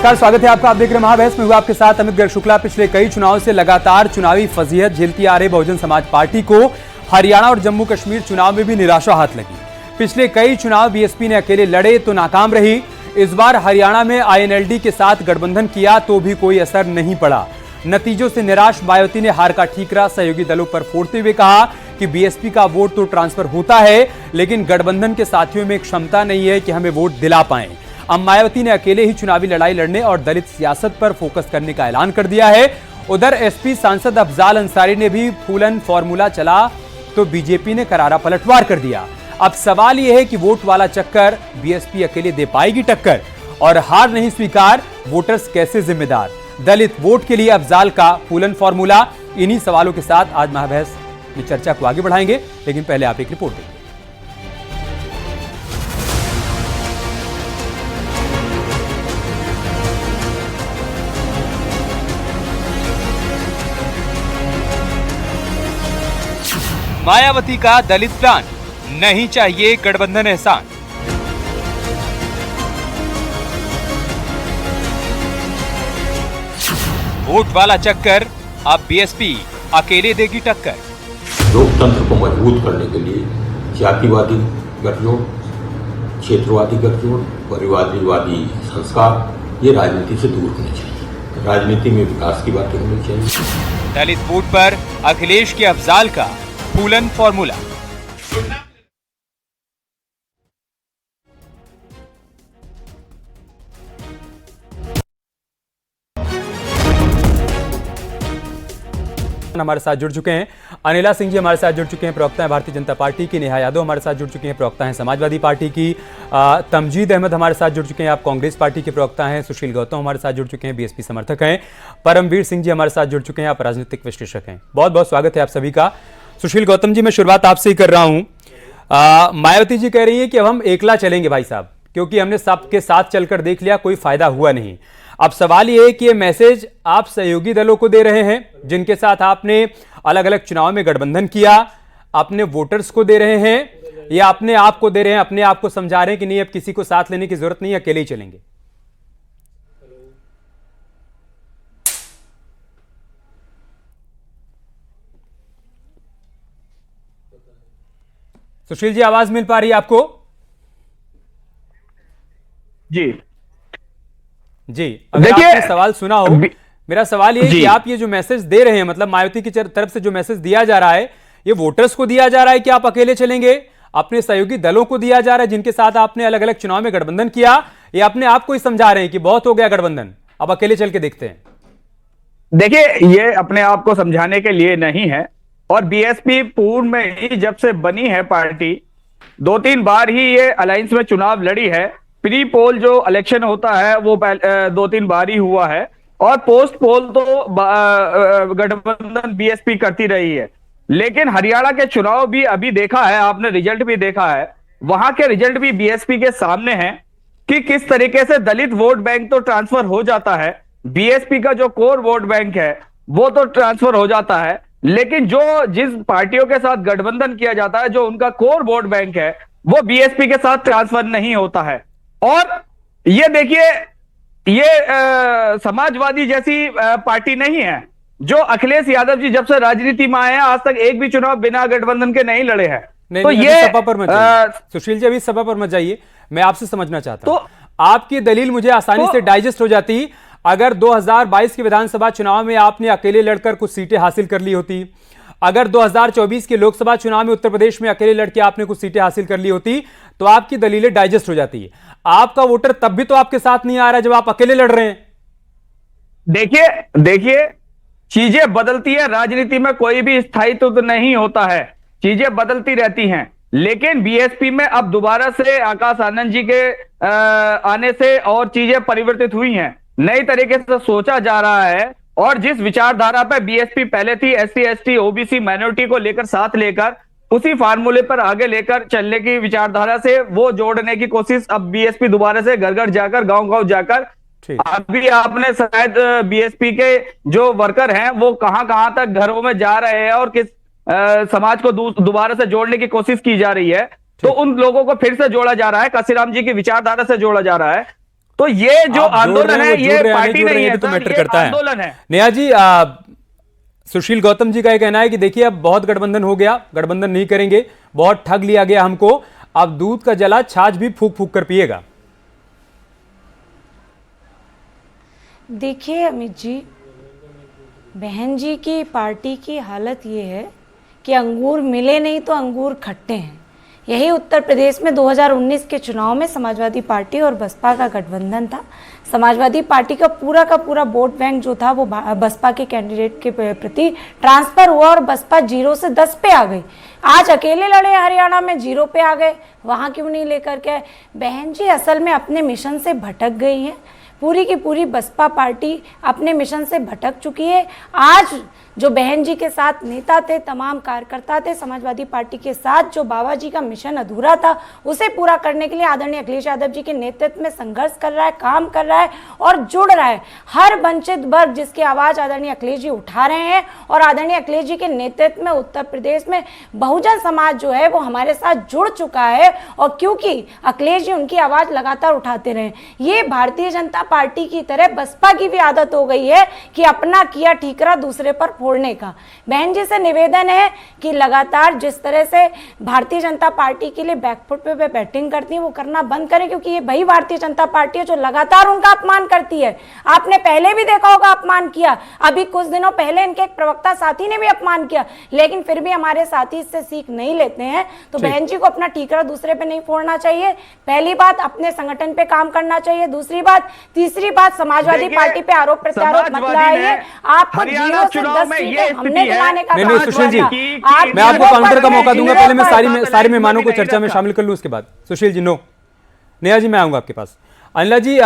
नमस्कार, स्वागत है आपका। आप देख रहे हैं महाबहस में, हुआ आपके साथ अमित गर्ग शुक्ला। पिछले कई चुनाव से लगातार चुनावी फजीहत झेलती आ रही बहुजन समाज पार्टी को हरियाणा और जम्मू कश्मीर चुनाव में भी निराशा हाथ लगी। पिछले कई चुनाव बीएसपी ने अकेले लड़े तो नाकाम रही। इस बार हरियाणा में आईएनएलडी के साथ गठबंधन किया तो भी कोई असर नहीं पड़ा। नतीजों से निराश मायावती ने हार का ठीकरा सहयोगी दलों पर फोड़ते हुए कहा कि बीएसपी का वोट तो ट्रांसफर होता है, लेकिन गठबंधन के साथियों में क्षमता नहीं है कि हमें वोट दिला पाएं। अब मायावती ने अकेले ही चुनावी लड़ाई लड़ने और दलित सियासत पर फोकस करने का ऐलान कर दिया है। उधर एसपी सांसद अफजाल अंसारी ने भी फूलन फॉर्मूला चला तो बीजेपी ने करारा पलटवार कर दिया। अब सवाल यह है कि वोट वाला चक्कर बीएसपी अकेले दे पाएगी टक्कर, और हार नहीं स्वीकार, वोटर्स कैसे जिम्मेदार। दलित वोट के लिए अफजाल का फूलन फॉर्मूला, इन्हीं सवालों के साथ आज महाबहस में चर्चा को आगे बढ़ाएंगे। लेकिन पहले आप एक रिपोर्ट देंगे। मायावती का दलित प्लान, नहीं चाहिए गठबंधन एहसान। वोट वाला चक्कर, अब बीएसपी अकेले देगी टक्कर। लोकतंत्र को मजबूत करने के लिए जातिवादी गठजोड़, क्षेत्रवादी गठजोड़, परिवारवादी संस्कार, ये राजनीति से दूर होने चाहिए। राजनीति में विकास की बातें होनी चाहिए। दलित वोट पर अखिलेश के अफजाल का फूलन फॉर्मूला। हमारे साथ जुड़ चुके हैं अनिला सिंह जी, हमारे साथ जुड़ चुके हैं प्रवक्ता हैं भारतीय जनता पार्टी की। नेहा यादव हमारे साथ जुड़ चुके हैं, प्रवक्ता हैं समाजवादी पार्टी की। तमजीद अहमद हमारे साथ जुड़ चुके हैं, आप कांग्रेस पार्टी के प्रवक्ता हैं। सुशील गौतम हमारे साथ जुड़ चुके हैं, बीएसपी समर्थक हैं। परमवीर सिंह जी हमारे साथ जुड़ चुके हैं, आप राजनीतिक विश्लेषक हैं। बहुत बहुत स्वागत है आप सभी का। सुशील गौतम जी, मैं शुरुआत आपसे ही कर रहा हूं। मायावती जी कह रही है कि अब हम एकला चलेंगे भाई साहब, क्योंकि हमने सबके साथ चलकर देख लिया, कोई फायदा हुआ नहीं। अब सवाल यह है कि ये मैसेज आप सहयोगी दलों को दे रहे हैं जिनके साथ आपने अलग अलग चुनाव में गठबंधन किया, अपने वोटर्स को दे रहे हैं, या अपने आप को दे रहे हैं, अपने आप को समझा रहे हैं कि नहीं अब किसी को साथ लेने की जरूरत नहीं, अकेले ही चलेंगे। सुशील जी, आवाज मिल पा रही है आपको? जी जी, अगर आपने सवाल सुना हो, मेरा सवाल ये है कि आप ये जो मैसेज दे रहे हैं, मतलब मायावती की तरफ से जो मैसेज दिया जा रहा है, ये वोटर्स को दिया जा रहा है कि आप अकेले चलेंगे, अपने सहयोगी दलों को दिया जा रहा है जिनके साथ आपने अलग अलग चुनाव में गठबंधन किया, या अपने आप को ही समझा रहे हैं कि बहुत हो गया गठबंधन, अब अकेले चल के देखते हैं? देखिए, ये अपने आप को समझाने के लिए नहीं है, और बीएसपी पूर्व में ही जब से बनी है पार्टी, 2-3 बार ही ये अलायंस में चुनाव लड़ी है। प्री पोल जो इलेक्शन होता है वो 2-3 बार ही हुआ है, और पोस्ट पोल तो गठबंधन बीएसपी करती रही है। लेकिन हरियाणा के चुनाव भी अभी देखा है आपने, रिजल्ट भी देखा है, वहां के रिजल्ट भी बीएसपी के सामने हैं कि किस तरीके से दलित वोट बैंक तो ट्रांसफर हो जाता है, बीएसपी का जो कोर वोट बैंक है वो तो ट्रांसफर हो जाता है, लेकिन जो जिस पार्टियों के साथ गठबंधन किया जाता है, जो उनका कोर वोट बैंक है, वो बीएसपी के साथ ट्रांसफर नहीं होता है। और ये देखिए, ये समाजवादी जैसी पार्टी नहीं है। जो अखिलेश यादव जी जब से राजनीति में आए हैं, आज तक एक भी चुनाव बिना गठबंधन के नहीं लड़े हैं। तो ये सभा पर मत जाइए सुशील जी, अभी सभा पर मत जाइए, मैं आपसे समझना चाहता हूं। आपकी दलील मुझे आसानी से डाइजेस्ट हो जाती अगर 2022 के विधानसभा चुनाव में आपने अकेले लड़कर कुछ सीटें हासिल कर ली होती, अगर 2024 के लोकसभा चुनाव में उत्तर प्रदेश में अकेले लड़के आपने कुछ सीटें हासिल कर ली होती, तो आपकी दलीलें डाइजेस्ट हो जाती। आपका वोटर तब भी तो आपके साथ नहीं आ रहा जब आप अकेले लड़ रहे हैं। देखिए, चीजें बदलती है, राजनीति में कोई भी स्थायित्व तो नहीं होता है, चीजें बदलती रहती हैं। लेकिन बीएसपी में अब दोबारा से आकाश आनंद जी के आने से और चीजें परिवर्तित हुई हैं, नई तरीके से सोचा जा रहा है। और जिस विचारधारा पर बीएसपी पहले थी, एससी एसटी ओबीसी माइनॉरिटी को लेकर साथ लेकर उसी फार्मूले पर आगे लेकर चलने की विचारधारा से वो जोड़ने की कोशिश अब बीएसपी दोबारा से घर घर जाकर, गांव गांव जाकर, अभी आपने शायद बीएसपी के जो वर्कर हैं वो कहां कहां तक घरों में जा रहे हैं और किस समाज को दोबारा से जोड़ने की कोशिश की जा रही है, तो उन लोगों को फिर से जोड़ा जा रहा है, काशीराम जी की विचारधारा से जोड़ा जा रहा है। तो ये जो आप जोड़ आंदोलन रहे हैं, है वो ये जोड़ रहे हैं, पार्टी जोड़ रहे नहीं हैं, है ये तो सर, मैटर ये करता है। आंदोलन है। नेहा जी, सुशील गौतम जी का यह कहना है कि देखिए अब बहुत गठबंधन हो गया, गठबंधन नहीं करेंगे, बहुत ठग लिया गया हमको, अब दूध का जला छाछ भी फूक फूक कर पिएगा। देखिए अमित जी, बहन जी की पार्टी की हालत ये है कि अंगूर मिले नहीं तो अंगूर खट्टे हैं। यही उत्तर प्रदेश में 2019 के चुनाव में समाजवादी पार्टी और बसपा का गठबंधन था। समाजवादी पार्टी का पूरा वोट बैंक जो था वो बसपा के कैंडिडेट के प्रति ट्रांसफर हुआ और बसपा 0 से 10 पे आ गई। आज अकेले लड़े हरियाणा में 0 पे आ गए, वहाँ क्यों नहीं लेकर के? बहन जी असल में अपने मिशन से भटक गई हैं। पूरी की पूरी बसपा पार्टी अपने मिशन से भटक चुकी है। आज जो बहन जी के साथ नेता थे, तमाम कार्यकर्ता थे, समाजवादी पार्टी के साथ जो बाबा जी का मिशन अधूरा था उसे पूरा करने के लिए आदरणीय अखिलेश यादव जी के नेतृत्व में संघर्ष कर रहा है, काम कर रहा है और जुड़ रहा है। हर वंचित वर्ग जिसकी आवाज़ आदरणीय अखिलेश जी उठा रहे हैं और आदरणीय अखिलेश जी के नेतृत्व में उत्तर प्रदेश में बहुजन समाज जो है वो हमारे साथ जुड़ चुका है। और क्योंकि अखिलेश जी उनकी आवाज़ लगातार उठाते रहे, ये भारतीय जनता पार्टी की तरह बसपा की भी आदत हो गई है कि अपना किया ठीकरा दूसरे पर फोड़ने का। बहन जी से निवेदन है कि लगातार जिस तरह से भारतीय जनता पार्टी के लिए बैकफुट पे बैटिंग करती है वो करना बंद करें, क्योंकि ये वही भारतीय जनता पार्टी है जो लगातार उनका अपमान करती है। आपने पहले भी देखा होगा अपमान किया, अभी कुछ दिनों पहले इनके एक प्रवक्ता साथी ने भी अपमान किया, लेकिन फिर भी हमारे साथी इससे सीख नहीं लेते हैं। तो बहन जी को अपना ठीकरा दूसरे पे नहीं फोड़ना चाहिए। पहली बात, अपने संगठन पे काम करना चाहिए। दूसरी बात, तीसरी बात, समाजवादी पार्टी पे आरोप प्रत्यारोप मत लगाइए। आपको हरियाणा चुनाव में ये हमने दिलाने का नहीं सुशील जी, मैं आपको काउंटर का मौका दूंगा, पहले मैं सारे मेहमानों को चर्चा में शामिल कर लूं, उसके बाद सुशील जी। नो, नेहा जी मैं आऊंगा आपके पास। अनिला जी,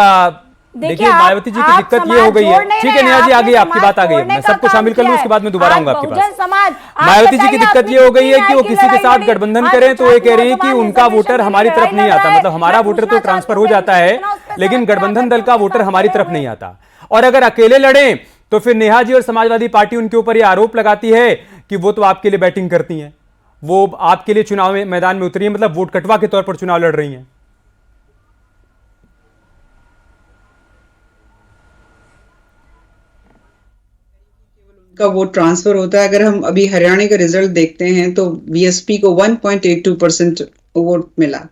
देखिए मायावती जी की दिक्कत ये हो गई है। ठीक है नेहा जी, आ गई आपकी बात, आ गई, मैं सबको शामिल कर लूं, उसके बाद मैं दोबारा आऊंगा आपके पास। मायावती जी की दिक्कत ये हो गई है कि वो किसी के साथ गठबंधन करें तो ये कह रही है कि उनका वोटर हमारी तरफ नहीं आता, मतलब हमारा वोटर तो ट्रांसफर हो जाता है लेकिन गठबंधन दल का वोटर हमारी तरफ नहीं आता। और अगर अकेले लड़े तो फिर नेहा जी और समाजवादी पार्टी उनके ऊपर ये आरोप लगाती है कि वो तो आपके लिए बैटिंग करती हैं, वो आपके लिए चुनाव में मैदान में उतरी है, मतलब वोट कटवा के तौर पर चुनाव लड़ रही हैं। का वोट ट्रांसफर होता है। अगर हम अभी हरियाणा का रिजल्ट देखते हैं तो बीएसपी को 1.82% वोट मिला,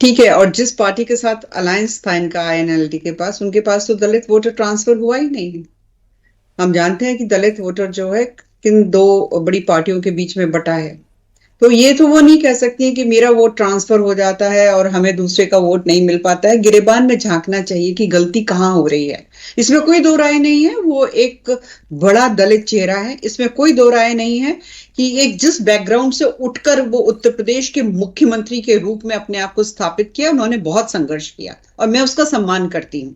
ठीक है। और जिस पार्टी के साथ अलायंस था इनका आईएनएलडी के पास, उनके पास तो दलित वोटर ट्रांसफर हुआ ही नहीं। हम जानते हैं कि दलित वोटर जो है किन दो बड़ी पार्टियों के बीच में बटा है, तो ये तो वो नहीं कह सकती है कि मेरा वोट ट्रांसफर हो जाता है और हमें दूसरे का वोट नहीं मिल पाता है। गिरेबान में झांकना चाहिए कि गलती कहाँ हो रही है, इसमें कोई दो राय नहीं है। वो एक बड़ा दलित चेहरा है, इसमें कोई दो राय नहीं है कि एक जिस बैकग्राउंड से उठकर वो उत्तर प्रदेश के मुख्यमंत्री के रूप में अपने आप को स्थापित किया, उन्होंने बहुत संघर्ष किया और मैं उसका सम्मान करती हूँ।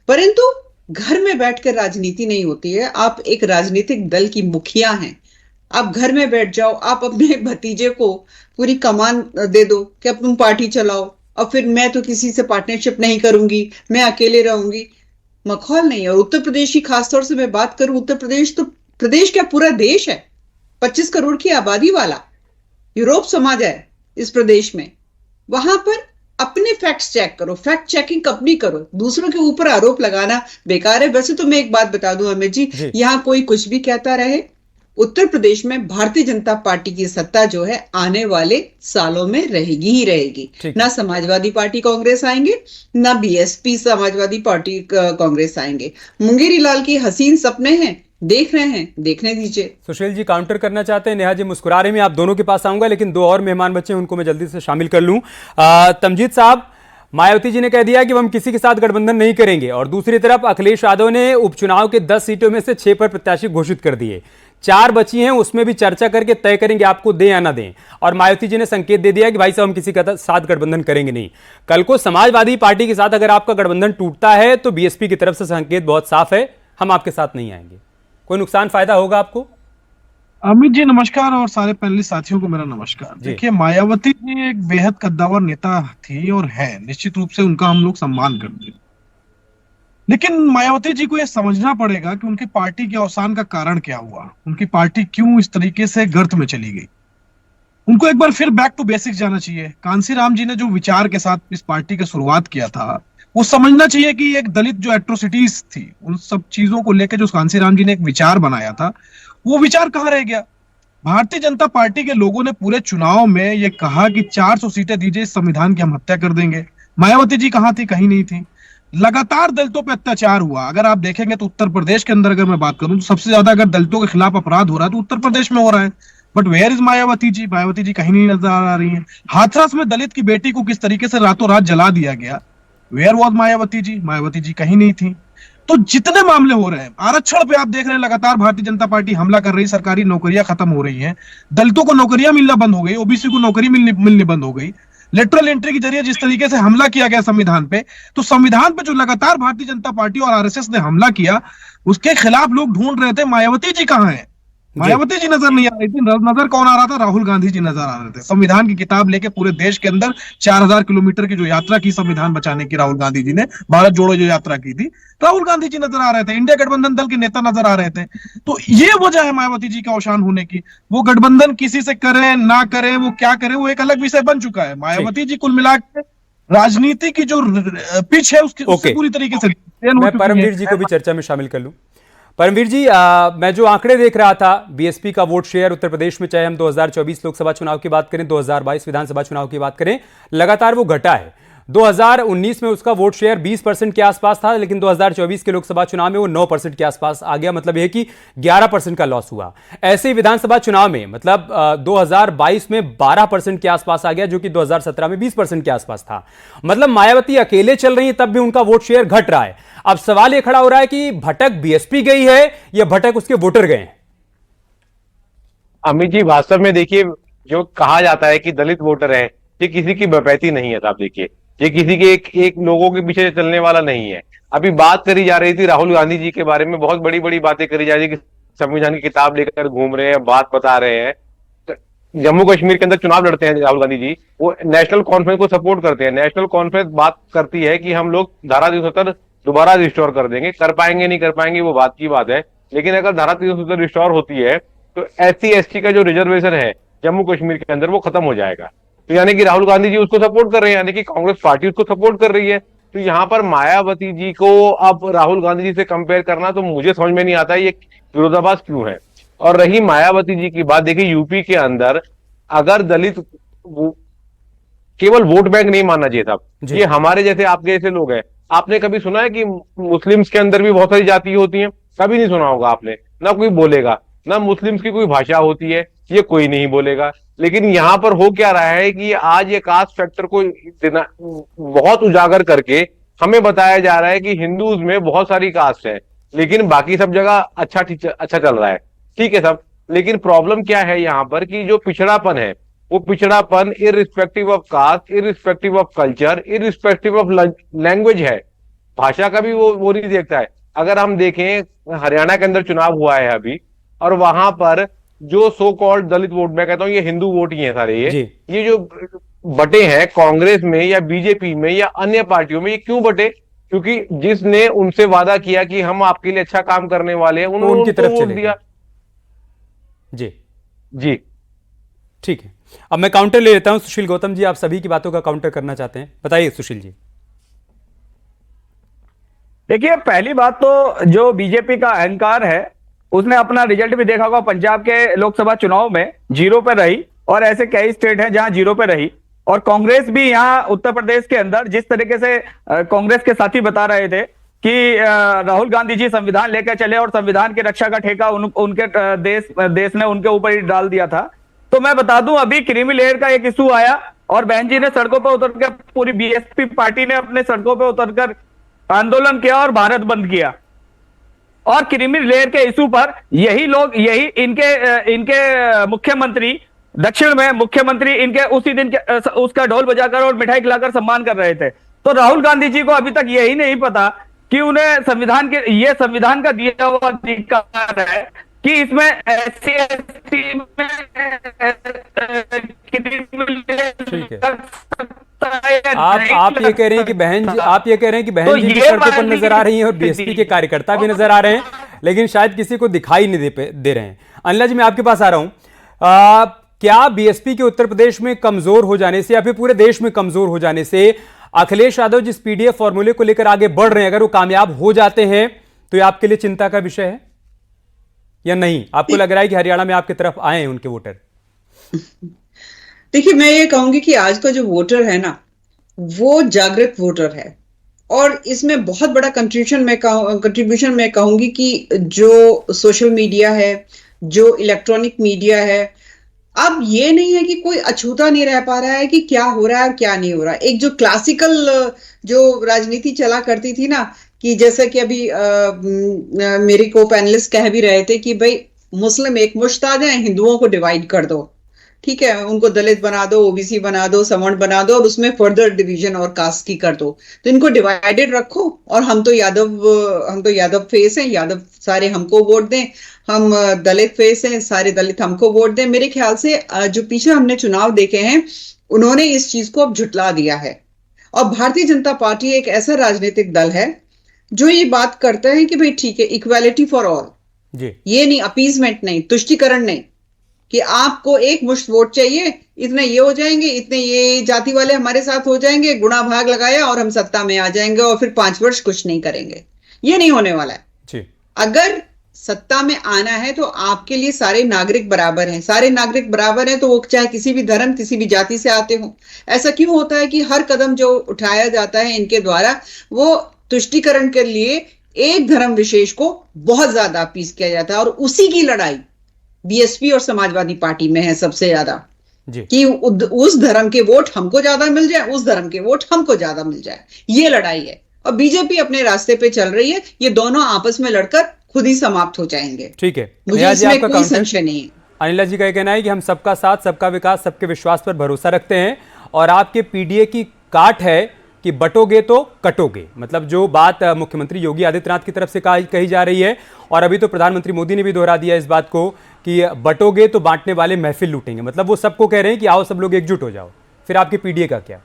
परंतु घर में बैठकर राजनीति नहीं होती है। आप एक राजनीतिक दल की मुखिया हैं, आप घर में बैठ जाओ, आप अपने भतीजे को पूरी कमान दे दो कि अब तुम पार्टी चलाओ और फिर मैं तो किसी से पार्टनरशिप नहीं करूंगी, मैं अकेले रहूंगी, मखौल नहीं है। और उत्तर प्रदेश की खासतौर से मैं बात करूं, उत्तर प्रदेश तो प्रदेश क्या पूरा देश है, 25 करोड़ की आबादी वाला यूरोप समाज है इस प्रदेश में। वहां पर अपने फैक्ट्स चेक करो, फैक्ट चेकिंग अपनी करो, दूसरों के ऊपर आरोप लगाना बेकार है। वैसे तो मैं एक बात बता दूं अमित जी, यहां कोई कुछ भी कहता रहे, उत्तर प्रदेश में भारतीय जनता पार्टी की सत्ता जो है आने वाले सालों में रहेगी ही रहेगी। ना समाजवादी पार्टी कांग्रेस आएंगे, ना बीएसपी समाजवादी पार्टी कांग्रेस आएंगे। मुंगेरी लाल की हसीन सपने हैं, देख रहे हैं, देखने दीजिए। सुशील जी काउंटर करना चाहते हैं, नेहा जी मुस्कुरा रहे हैं, आप दोनों के पास आऊंगा, लेकिन दो और मेहमान बच्चे हैं उनको मैं जल्दी से शामिल कर लूं। तमजीद साहब, मायावती जी ने कह दिया कि हम किसी के साथ गठबंधन नहीं करेंगे और दूसरी तरफ अखिलेश यादव ने उपचुनाव के 10 सीटों में से 6 पर प्रत्याशी घोषित कर दिए, 4 बची हैं, उसमें भी चर्चा करके तय करेंगे आपको दें या ना दें। और मायावती जी ने संकेत दे दिया कि भाई साहब हम किसी के साथ गठबंधन करेंगे नहीं। कल को समाजवादी पार्टी के साथ अगर आपका गठबंधन टूटता है तो बीएसपी की तरफ से संकेत बहुत साफ है, हम आपके साथ नहीं आएंगे। कोई नुकसान फायदा होगा आपको? अमित जी नमस्कार और सारे पैनलिस्ट साथियों को मेरा नमस्कार। देखिए मायावती जी एक बेहद कद्दावर नेता थी और है, निश्चित रूप से उनका हम लोग सम्मान करते हैं, लेकिन मायावती जी को यह समझना पड़ेगा कि उनकी पार्टी के अवसान का कारण क्या हुआ, उनकी पार्टी क्यों इस तरीके से गर्त में चली गई। उनको एक बार फिर बैक टू बेसिक्स जाना चाहिए। कांसी राम जी ने जो विचार के साथ इस पार्टी की शुरुआत किया था वो समझना चाहिए कि एक दलित जो एट्रोसिटीज थी, उन सब चीजों को लेकर जो कांसीराम जी ने एक विचार बनाया था, वो विचार कहाँ रह गया। भारतीय जनता पार्टी के लोगों ने पूरे चुनाव में ये कहा कि 400 सीटें दीजिए, इस संविधान की हम हत्या कर देंगे। मायावती जी कहाँ थी? कहीं नहीं थी। लगातार दलितों पे अत्याचार हुआ। अगर आप देखेंगे तो उत्तर प्रदेश के अंदर अगर मैं बात करूं तो सबसे ज्यादा अगर दलितों के खिलाफ अपराध हो रहा है तो उत्तर प्रदेश में हो रहा है। But where is Mayawati ji? Mayawati ji कहीं नहीं नजर आ रही है। हाथरस में दलित की बेटी को किस तरीके से रातों रात जला दिया गया, वेयर वॉज मायावती जी? मायावती जी कहीं नहीं थी। तो जितने मामले हो रहे हैं, आरक्षण पे आप देख रहे हैं लगातार भारतीय जनता पार्टी हमला कर रही, सरकारी नौकरियां खत्म हो रही हैं, दलितों को नौकरियां मिलना बंद हो गई, ओबीसी को नौकरी मिलनी बंद हो गई। लेटरल एंट्री के जरिए जिस तरीके से हमला किया गया संविधान पे, तो संविधान पे जो लगातार भारतीय जनता पार्टी और आरएसएस ने हमला किया, उसके खिलाफ लोग ढूंढ रहे थे मायावती जी कहाँ है। मायावती जी नजर नहीं आ रही थी। नजर कौन आ रहा था? राहुल गांधी जी नजर आ रहे थे। संविधान की किताब लेके पूरे देश के अंदर 4000 किलोमीटर की जो यात्रा की संविधान बचाने की राहुल गांधी जी ने, भारत जोड़ो जो यात्रा की थी, राहुल गांधी जी नजर आ रहे थे। इंडिया गठबंधन दल के नेता नजर आ रहे थे। तो ये वजह है मायावती जी का अवसान होने की। वो गठबंधन किसी से करें ना करें, वो क्या करें, वो एक अलग विषय बन चुका है। मायावती जी कुल मिला के राजनीति की जो पिच है उससे पूरी तरीके से। मैं परमवीर जी को भी चर्चा में शामिल कर लूं। परमवीर जी, मैं जो आंकड़े देख रहा था बीएसपी का वोट शेयर उत्तर प्रदेश में, चाहे हम 2024 लोकसभा चुनाव की बात करें, 2022 विधानसभा चुनाव की बात करें, लगातार वो घटा है। 2019 में उसका वोट शेयर 20% के आसपास था, लेकिन 2024 के लोकसभा चुनाव में वो 9% के आसपास आ गया। मतलब यह कि 11% का लॉस हुआ। ऐसे ही विधानसभा चुनाव में मतलब 2022 में 12% के आसपास आ गया, जो कि 2017 में 20% के आसपास था। मतलब मायावती अकेले चल रही है, तब भी उनका वोट शेयर घट रहा है। अब सवाल यह खड़ा हो रहा है कि भटक बीएसपी गई है या भटक उसके वोटर गए हैं? अमित जी, वास्तव में देखिए, जो कहा जाता है कि दलित वोटर है, ये किसी की बपैती नहीं है। आप देखिए, ये किसी के एक लोगों के पीछे चलने वाला नहीं है। अभी बात करी जा रही थी राहुल गांधी जी के बारे में, बहुत बड़ी बड़ी बातें करी जा रही है कि संविधान की किताब लेकर घूम रहे हैं, बात बता रहे हैं। जम्मू कश्मीर के अंदर चुनाव लड़ते हैं राहुल गांधी जी, वो नेशनल कॉन्फ्रेंस को सपोर्ट करते हैं। नेशनल कॉन्फ्रेंस बात करती है कि हम लोग धारा 370 दोबारा रिस्टोर कर देंगे। कर पाएंगे नहीं कर पाएंगे वो बात की बात है, लेकिन अगर धारा 370 रिस्टोर होती है तो SC/ST का जो रिजर्वेशन है जम्मू कश्मीर के अंदर वो खत्म हो जाएगा। तो यानी कि राहुल गांधी जी उसको सपोर्ट कर रहे हैं, यानी कि कांग्रेस पार्टी उसको सपोर्ट कर रही है। तो यहाँ पर मायावती जी को अब राहुल गांधी जी से कंपेयर करना तो मुझे समझ में नहीं आता ये विरोधाभास क्यों है। और रही मायावती जी की बात, देखिए यूपी के अंदर अगर दलित केवल वोट बैंक नहीं मानना चाहिए था, ये हमारे जैसे आपके जैसे लोग हैं। आपने कभी सुना है कि मुस्लिम्स के अंदर भी बहुत सारी जाति होती हैं? कभी नहीं सुना होगा आपने, ना कोई बोलेगा, ना मुस्लिम्स की कोई भाषा होती है, ये कोई नहीं बोलेगा। लेकिन यहाँ पर हो क्या रहा है कि आज ये कास्ट फैक्टर को बहुत उजागर करके हमें बताया जा रहा है कि हिंदूज में बहुत सारी कास्ट है, लेकिन बाकी सब जगह अच्छा चल रहा है। ठीक है सब, लेकिन प्रॉब्लम क्या है यहाँ पर कि जो पिछड़ापन है, वो पिछड़ापन irrespective of caste, irrespective of culture, irrespective of language है। भाषा का भी वो नहीं देखता है। अगर हम देखें हरियाणा के अंदर चुनाव हुआ है अभी, और वहां पर जो सो कॉल्ड दलित वोट, मैं कहता हूं ये हिंदू वोट ही है सारे, ये जो बटे हैं कांग्रेस में या बीजेपी में या अन्य पार्टियों में, ये क्यों बटे? क्योंकि जिसने उनसे वादा किया कि हम आपके लिए अच्छा काम करने वाले हैं, उन्होंने उनकी तरफ वोट दिया। जी ठीक है। अब मैं काउंटर ले लेता हूं। सुशील गौतम जी, आप सभी की बातों का काउंटर करना चाहते हैं, बताइए सुशील जी। देखिए, पहली बात तो जो बीजेपी का अहंकार है, उसने अपना रिजल्ट भी देखा होगा। पंजाब के लोकसभा चुनाव में 0 पे रही, और ऐसे कई स्टेट हैं जहां 0 पे रही। और कांग्रेस भी यहां उत्तर प्रदेश के अंदर, जिस तरीके से कांग्रेस के साथी बता रहे थे कि राहुल गांधी जी संविधान लेकर चले और संविधान की रक्षा का ठेका उनके देश ने उनके ऊपर ही डाल दिया था। तो मैं बता दूं, अभी क्रीमी लेयर का एक इशू आया और बहन जी ने सड़कों पर उतरकर, पूरी बीएसपी पार्टी ने अपने सड़कों पर उतरकर आंदोलन किया और भारत बंद किया। और क्रीमी लेयर के इशू पर यही लोग, यही इनके मुख्यमंत्री, दक्षिण में मुख्यमंत्री इनके उसी दिन उसका ढोल बजाकर और मिठाई खिलाकर सम्मान कर रहे थे। तो राहुल गांधी जी को अभी तक यही नहीं पता कि उन्हें ये संविधान का दिया हुआ अधिकार है कि इसमें SC/ST में आप ये कह रहे हैं कि बहन जी, आप ये कह रहे हैं कि बहन जी सड़कों पर नजर आ रही हैं और बीएसपी के कार्यकर्ता भी नजर आ रहे हैं, लेकिन शायद किसी को दिखाई नहीं दे रहे हैं। अनिला जी, मैं आपके पास आ रहा हूं। क्या बीएसपी के उत्तर प्रदेश में कमजोर हो जाने से या फिर पूरे देश में कमजोर हो जाने से अखिलेश यादव जिस पीडीएफ फॉर्मूले को लेकर आगे बढ़ रहे हैं, अगर वो कामयाब हो जाते हैं तो ये आपके लिए चिंता का विषय है या नहीं? आपको लग रहा है कि हरियाणा में आपकी तरफ आए हैं उनके वोटर? देखिए, मैं ये कहूंगी कि आज का जो वोटर है ना, वो जागृत वोटर है, और इसमें बहुत बड़ा कंट्रीब्यूशन मैं कहूंगी कि जो सोशल मीडिया है, जो इलेक्ट्रॉनिक मीडिया है, अब ये नहीं है कि कोई अछूता नहीं रह पा रहा है कि क्या हो रहा है और क्या नहीं हो रहा है। एक जो क्लासिकल जो राजनीति चला करती थी ना, कि जैसे कि अभी मेरे को पैनलिस्ट कह भी रहे थे कि भाई मुस्लिम एक मुश्त आ जाए, हिंदुओं को डिवाइड कर दो, ठीक है, उनको दलित बना दो, ओबीसी बना दो, सवर्ण बना दो, और उसमें फर्दर डिवीजन और कास्ट की कर दो, तो इनको डिवाइडेड रखो, और हम तो यादव फेस हैं, यादव सारे हमको वोट दें, हम दलित फेस हैं, सारे दलित हमको वोट दें। मेरे ख्याल से जो पीछे हमने चुनाव देखे हैं, उन्होंने इस चीज को अब झुटला दिया है। और भारतीय जनता पार्टी एक ऐसा राजनीतिक दल है जो ये बात करता है कि भाई ठीक है, इक्वालिटी फॉर ऑल, ये नहीं, अपीजमेंट नहीं, तुष्टिकरण नहीं, कि आपको एक मुश्त वोट चाहिए, इतने ये हो जाएंगे, इतने ये जाति वाले हमारे साथ हो जाएंगे, गुणा भाग लगाया और हम सत्ता में आ जाएंगे और फिर 5 वर्ष कुछ नहीं करेंगे। ये नहीं होने वाला है जी। अगर सत्ता में आना है तो आपके लिए सारे नागरिक बराबर हैं, सारे नागरिक बराबर हैं, तो वो चाहे किसी भी धर्म, किसी भी जाति से आते हो। ऐसा क्यों होता है कि हर कदम जो उठाया जाता है इनके द्वारा, वो तुष्टिकरण के लिए एक धर्म विशेष को बहुत ज्यादा अपील किया जाता है, और उसी की लड़ाई बीएसपी और समाजवादी पार्टी में है सबसे ज्यादा, कि उस धर्म के वोट हमको ज्यादा मिल जाए, उस धर्म के वोट हमको ज्यादा मिल जाए, ये लड़ाई है। और बीजेपी अपने रास्ते पे चल रही है, ये दोनों आपस में लड़कर खुद ही समाप्त हो जाएंगे। ठीक है, मुझे इसमें कोई संशय नहीं है। अनिला जी का यह कहना है कि हम सबका साथ, सबका विकास, सबके विश्वास पर भरोसा रखते हैं, और आपके पीडीए की काट है कि बटोगे तो कटोगे। मतलब जो बात मुख्यमंत्री योगी आदित्यनाथ की तरफ से कही जा रही है, और अभी तो प्रधानमंत्री मोदी ने भी दोहरा दिया इस बात को कि बटोगे तो बांटने वाले महफिल लूटेंगे। मतलब वो सबको कह रहे हैं कि आओ सब लोग एकजुट हो जाओ। फिर आपके पीडीए का क्या?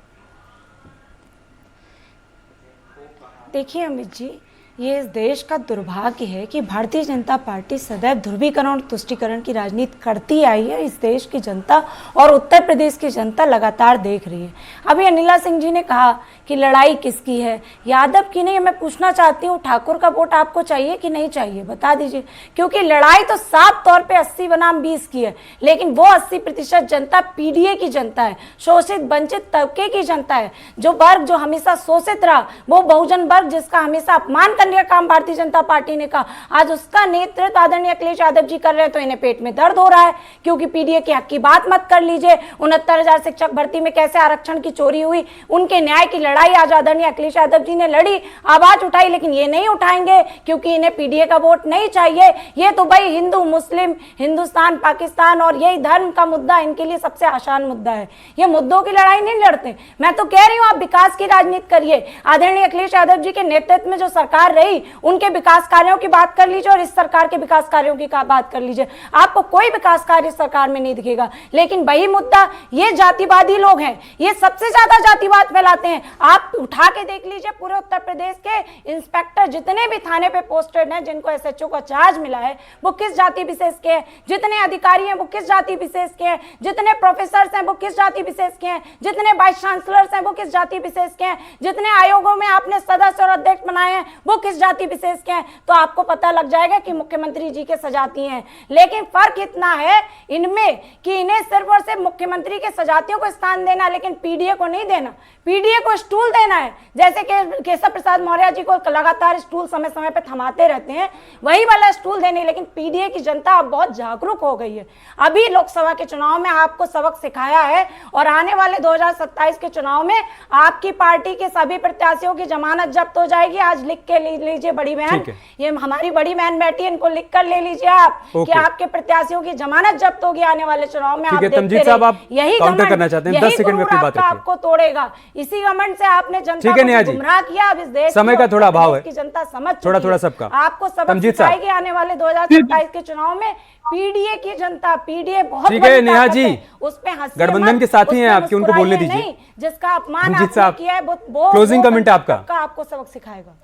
देखिए अमित जी, ये इस देश का दुर्भाग्य है कि भारतीय जनता पार्टी सदैव ध्रुवीकरण और तुष्टीकरण की राजनीति करती आई है। इस देश की जनता और उत्तर प्रदेश की जनता लगातार देख रही है। अभी अनिला सिंह जी ने कहा कि लड़ाई किसकी है, यादव की नहीं। मैं पूछना चाहती हूँ, ठाकुर का वोट आपको चाहिए कि नहीं चाहिए, बता दीजिए, क्योंकि लड़ाई तो साफ तौर पे 80 बनाम 20 की है, लेकिन वो 80% जनता पीडीए की जनता है, शोषित वंचित तबके की जनता है। जो वर्ग जो हमेशा शोषित रहा, वो बहुजन वर्ग जिसका हमेशा अपमान करने का काम भारतीय जनता पार्टी ने कहा, आज उसका नेतृत्व आदरणीय अखिलेश यादव जी कर रहे हैं, तो इन्हें पेट में दर्द हो रहा है, क्योंकि पीडीए के हक की बात मत कर लीजिए। 69,000 शिक्षक भर्ती में कैसे आरक्षण की चोरी हुई, उनके न्याय की लड़ाई आज आदरणीय अखिलेश यादव जी ने लड़ी, आवाज उठाई, लेकिन ये नहीं उठाएंगे क्योंकि इन्हें पीडीए का वोट नहीं चाहिए। ये तो भाई हिंदू मुस्लिम, हिंदुस्तान पाकिस्तान और यही धर्म का मुद्दा इनके लिए सबसे आसान मुद्दा है। ये मुद्दों की लड़ाई नहीं लड़ते। मैं तो कह रही हूं, आप विकास की राजनीति करिए। आदरणीय अखिलेश यादव जी के नेतृत्व में जो सरकार रही, उनके विकास कार्यों की बात कर लीजिए और इस सरकार के विकास कार्यों की बात कर लीजिए, आपको कोई विकास कार्य इस सरकार में नहीं दिखेगा। लेकिन वही मुद्दा, ये जातिवादी लोग हैं, ये सबसे ज्यादा जातिवाद फैलाते हैं। आप उठा के देख लीजिए, पूरे उत्तर प्रदेश के इंस्पेक्टर जितने भी थाने पे पोस्टेड हैं, जिनको एसएचओ का चार्ज मिला है, वो किस जाति विशेष के हैं, जितने अधिकारी हैं वो किस जाति विशेष के हैं, जितने प्रोफेसर हैं वो किस जाति विशेष के हैं, जितने वाइस चांसलर हैं वो किस जाति विशेष के हैं, जितने आयोगों में आपने सदस्य और अध्यक्ष बनाए हैं वो किस जाति विशेष के हैं। तो आपको पता लग जाएगा कि मुख्यमंत्री जी के सजाती हैं। लेकिन फर्क इतना है इनमें कि इन्हें सिर्फ और सिर्फ मुख्यमंत्री के सजातियों को स्थान देना, लेकिन पीडीए को नहीं देना। पीडीए को स्टूल देना है, जैसे कि केशव प्रसाद मौर्य जी को लगातार स्टूल समय समय पर थमाते रहते हैं, वही वाला स्टूल देने। लेकिन पीडीए की जनता अब बहुत जागरूक हो गई है। अभी लोकसभा के चुनाव में आपको सबक सिखाया है, और आने वाले 2027 के चुनाव में आपकी पार्टी के सभी प्रत्याशियों की जमानत जब्त हो जाएगी। आज लिख के ले लीजिए बड़ी बहन, ये हमारी बड़ी बहन बैठी है, इनको लिख कर ले लीजिए आप कि आपके प्रत्याशियों की जमानत जब्त होगी आने वाले चुनाव में। आप देखते रहिए, यही काउंटर करना चाहते हैं, 10 सेकंड में अपनी बात आपको तोड़ेगा। इसी घमंड से आपने जनता को गुमराह किया। अब इस देश समय का थोड़ा अभाव है, की जनता समझ थोड़ा सबका आपको सबक सिखाएगी आने वाले 2027 के चुनाव में। पीडीए की जनता, पीडीए बहुत ठीक है नेहा जी, उस पे गठबंधन के साथी हैं आपके, उनको बोलने दीजिए। जिसका अपमान आपने किया है वो क्लोजिंग कमेंट आपका आपको सबक सिखाएगा।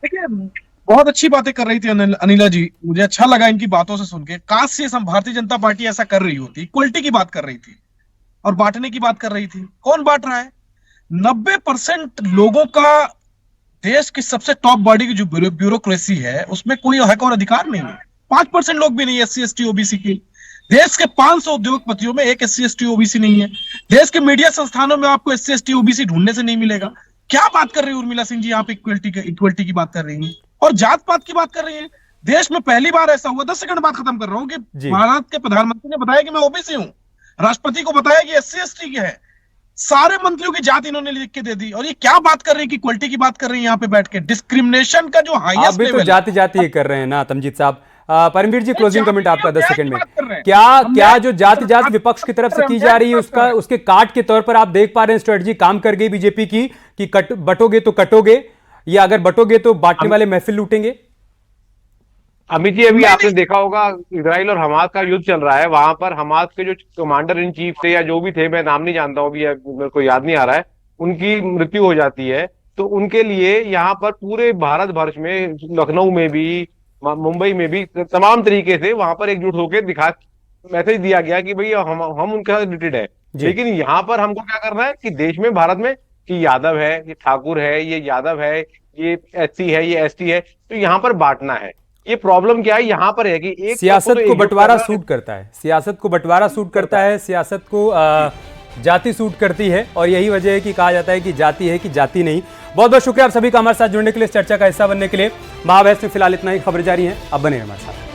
देखिए, बहुत अच्छी बातें कर रही थी अनिला जी, मुझे अच्छा लगा इनकी बातों से सुन के। काश से भारतीय जनता पार्टी ऐसा कर रही होती, इक्वलिटी की बात कर रही थी और बांटने की बात कर रही थी। कौन बांट रहा है? 90% लोगों का देश की सबसे टॉप बॉडी की जो ब्यूरोक्रेसी है उसमें कोई हक और अधिकार नहीं है। 5% लोग भी नहीं है SC ST OBC की। देश के 500 उद्योगपतियों में एक SC ST OBC नहीं है। देश के मीडिया संस्थानों में आपको SC ST OBC ढूंढने से नहीं मिलेगा। क्या बात कर रही है उर्मिला सिंह जी, आप इक्वलिटी की बात कर रही हैं और जात पात की बात कर रही हैं। देश में पहली बार ऐसा हुआ, 10 सेकंड बात खत्म कर रहा हूं, कि भारत के प्रधानमंत्री ने बताया कि मैं ओबीसी हूं, राष्ट्रपति को बताया कि SC ST की है, सारे मंत्रियों की जात इन्होंने लिख के दे दी। और ये क्या बात कर रही है कि इक्वलिटी की बात कर रही है यहाँ पे बैठ के। डिस्क्रिमिनेशन का जो हाईएस्ट लेवल, तो जाति जाति ही कर रहे हैं ना तमजीत साहब। परमवीर जी, क्लोजिंग कमेंट आपका 10 सेकंड में। क्या जो जाति जाति विपक्ष की तरफ से की जा रही है उसके काट के तौर पर आप देख पा रहे हैं स्ट्रेटजी काम कर गई बीजेपी की कि बटोगे तो कटोगे, या अगर बटोगे तो बांटने वाले महफिल लूटेंगे? अमित जी, अभी आपने देखा होगा इजराइल और हमास का युद्ध चल रहा है। वहां पर हमास के जो कमांडर इन चीफ थे या जो भी थे, मैं नाम नहीं जानता हूँ, अभी मेरे को याद नहीं आ रहा है, उनकी मृत्यु हो जाती है। तो उनके लिए यहाँ पर पूरे भारत वर्ष में, लखनऊ में भी, मुंबई में भी तमाम तरीके से वहां पर एकजुट होकर मैसेज दिया गया कि भाई हम उनके साथ रिलेटेड है। लेकिन यहाँ पर हमको क्या करना है कि देश में, भारत में, कि यादव है, ये ठाकुर है, ये यादव है, ये SC है, ये ST है, तो यहाँ पर बांटना है। ये प्रॉब्लम क्या है यहाँ पर है कि एक सियासत को बंटवारा सूट करता है, सियासत को बंटवारा सूट करता है, सियासत को जाति सूट करती है, और यही वजह है कि कहा जाता है कि जाति है कि जाति नहीं। बहुत बहुत शुक्रिया आप सभी का हमारे साथ जुड़ने के लिए, इस चर्चा का हिस्सा बनने के लिए। महाबहस में फिलहाल इतना ही, खबर जारी है, अब बने हमारे साथ।